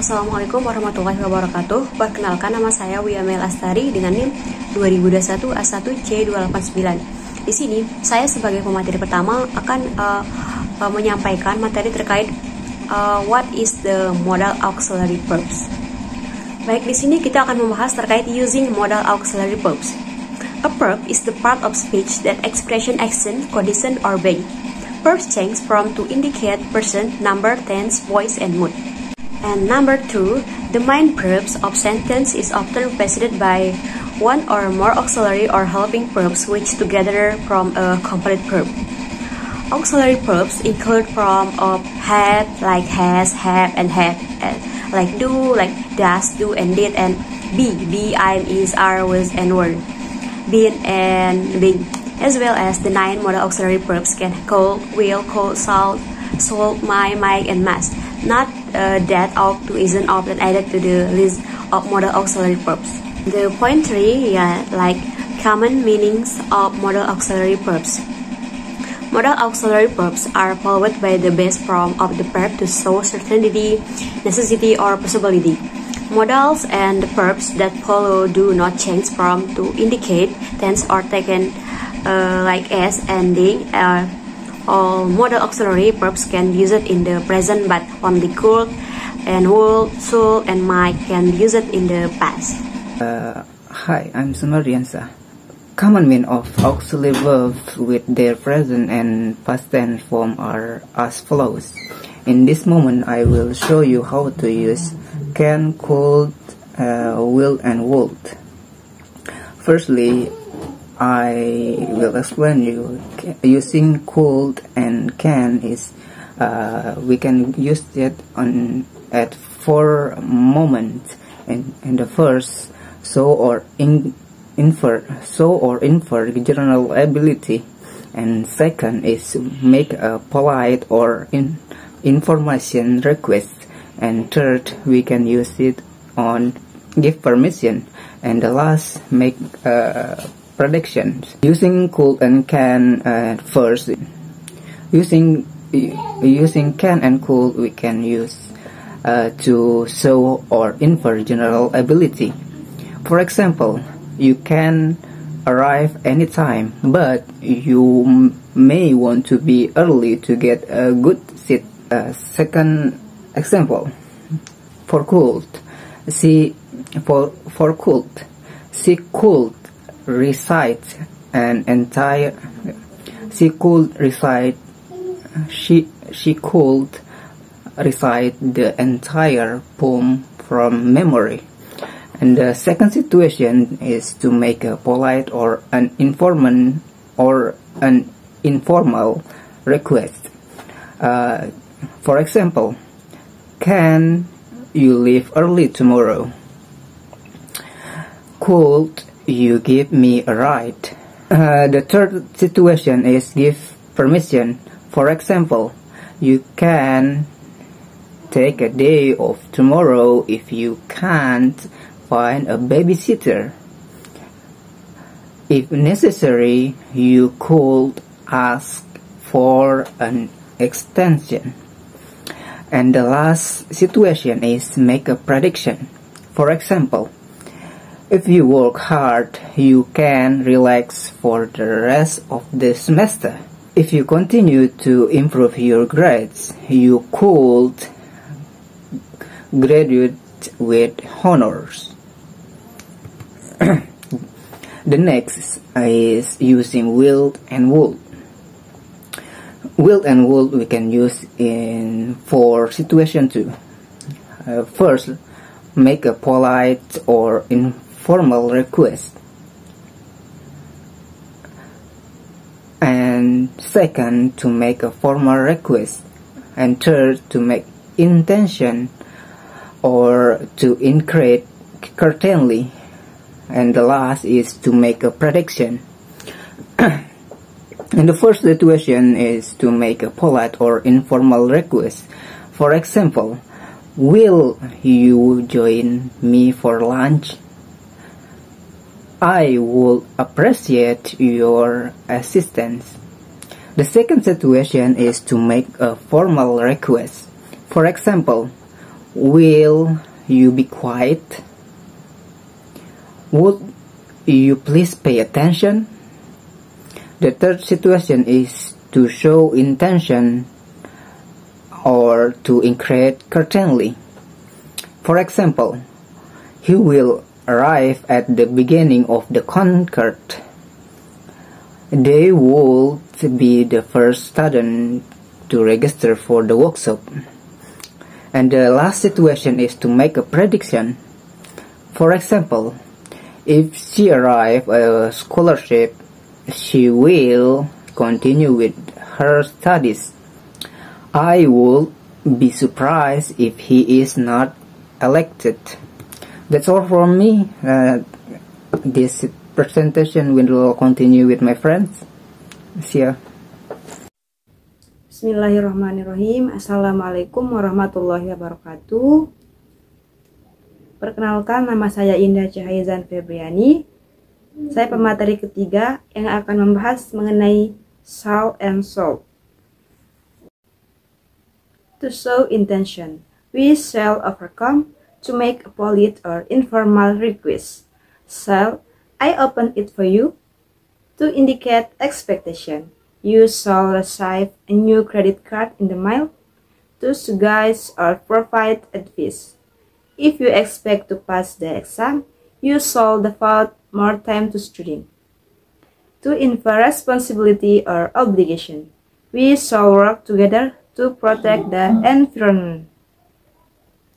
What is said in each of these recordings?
Assalamualaikum warahmatullahi wabarakatuh. Perkenalkan, nama saya Wiyamel Astari dengan NIM 2021 A1C289. Di sini saya sebagai pemateri pertama akan menyampaikan materi terkait what is the modal auxiliary verbs. Baik, di sini kita akan membahas terkait using modal auxiliary verbs. A verb is the part of speech that expression action, condition, or being. Verbs change from to indicate person, number, tense, voice, and mood. And number 2, the main verbs of sentence is often preceded by one or more auxiliary or helping verbs which together form a complete verb. Auxiliary verbs include from of had, like has, have, and had, like do, like does, do, and did, and be, am, is, are, was, and were, been, and being, as well as the 9 modal auxiliary verbs can could, will, could, shall, might, and must. Not that ought to isn't often added to the list of modal auxiliary verbs. The point 3, like common meanings of modal auxiliary verbs. Modal auxiliary verbs are followed by the base form of the verb to show certainty, necessity, or possibility. Modals and the verbs that follow do not change from to indicate tense or taken like as, ending, all modal auxiliary verbs can be used in the present, but only could and would, should, and might can be used in the past. Hi, I'm Sumariansa. Common meaning of auxiliary verbs with their present and past tense form are as follows. In this moment, I will show you how to use can, could, will, and would. Firstly, I will explain you using could and can is we can use it at 4 moments. In the first, show or infer general ability, and second is make a polite or information request, and third we can use it on give permission, and the last make predictions. Using could and can first. Using can and could we can use to show or infer general ability. For example, you can arrive anytime, but you may want to be early to get a good seat. Second example, for could, she could recite an entire she could recite the entire poem from memory. And the second situation is to make a polite or an informal request. For example, can you leave early tomorrow? Could you give me a ride? The third situation is give permission. For example, you can take a day off tomorrow if you can't find a babysitter. If necessary, you could ask for an extension. And the last situation is make a prediction. For example, if you work hard, you can relax for the rest of the semester. If you continue to improve your grades, you could graduate with honors. The next is using will and would. Will and would we can use in for situation 2. First, make a polite or informal request. And second, to make a formal request. And third, to make intention or to increase certainly. And the last is to make a prediction. And the first situation is to make a polite or informal request. For example, will you join me for lunch? I would appreciate your assistance. The second situation is to make a formal request. For example, will you be quiet? Would you please pay attention? The third situation is to show intention or to increase certainly. For example, he will arrive at the beginning of the concert. They would be the first student to register for the workshop. And the last situation is to make a prediction. For example, if she arrives at a scholarship, she will continue with her studies. I would be surprised if he is not elected. That's all from me. This presentation will continue with my friends. See ya. Bismillahirrahmanirrahim. Assalamualaikum warahmatullahi wabarakatuh. Perkenalkan, nama saya Indah Cahayazan Febriani. Saya pemateri ketiga yang akan membahas mengenai shall and shall. To show intention, we shall overcome to make a polite or informal request. Shall, I open it for you. To indicate expectation, you shall receive a new credit card in the mail. To suggest or provide advice. If you expect to pass the exam, you shall devote more time to studying. To infer responsibility or obligation, we shall work together to protect the environment.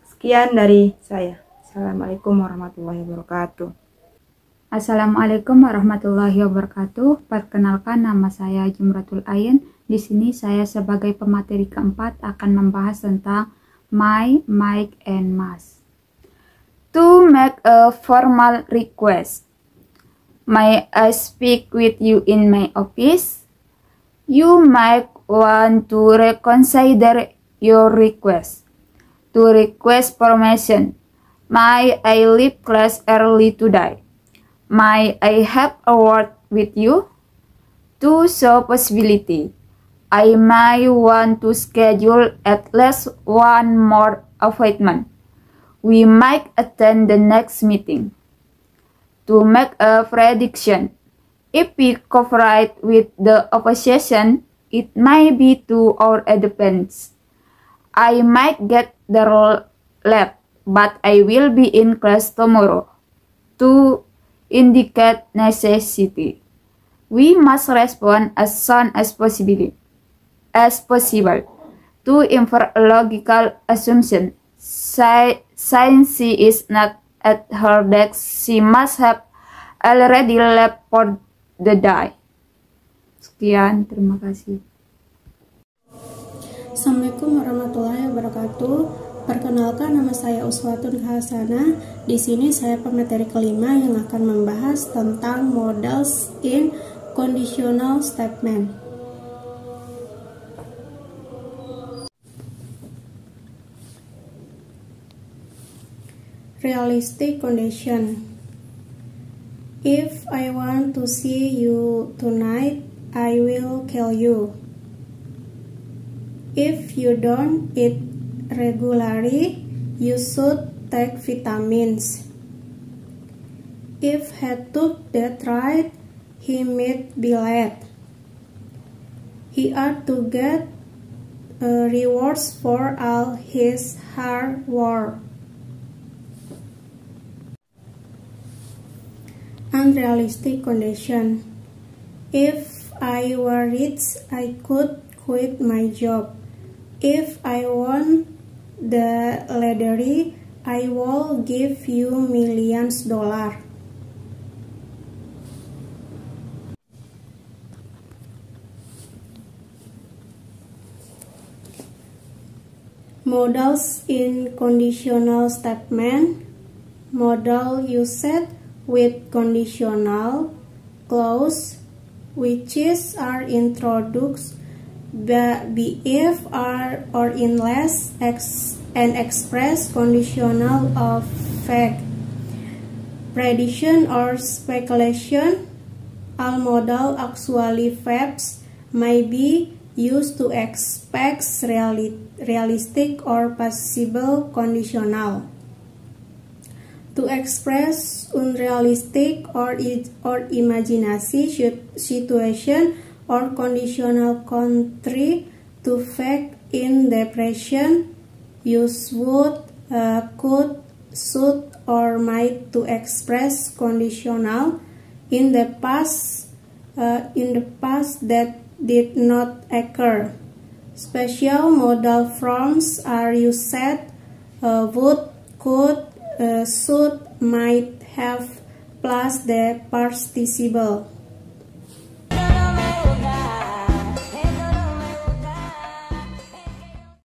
Sekian dari saya. Assalamualaikum warahmatullahi wabarakatuh. Assalamualaikum warahmatullahi wabarakatuh. Perkenalkan, nama saya Jumratul Ain. Di sini saya sebagai pemateri keempat akan membahas tentang my, might, and must. To make a formal request. May I speak with you in my office? You might want to reconsider your request. To request permission. May I leave class early today? May I have a word with you? To show possibility. I may want to schedule at least one more appointment. We might attend the next meeting. To make a prediction. If we cooperate with the opposition, it may be to our advantage. I might get the lab, but I will be in class tomorrow. To indicate necessity. We must respond as soon as possible. To infer a logical assumption. Since she is not at her desk, she must have already left for the day. Sekian, terima kasih. Assalamualaikum warahmatullahi wabarakatuh. Perkenalkan, nama saya Uswatun Hasanah. Di sini saya pemateri kelima yang akan membahas tentang modals in conditional statement. Realistic condition. If I want to see you tonight, I will call you. If you don't eat regularly, you should take vitamins. If he took that ride, he might be late. He ought to get rewards for all his hard work. Unrealistic condition. If I were rich, I could quit my job. If I won the lottery, I will give you millions dollar. Modals in conditional statement. Modal used with conditional clause which are introduced be if are or unless and express conditional of fact, prediction or speculation. All modal actually verbs may be used to express realistic or possible conditional. To express unrealistic or imaginary situation or conditional contrary to fact in depression, use would, could, should, or might to express conditional in the past that did not occur. Special modal forms are used would, could, should, might have plus the participle.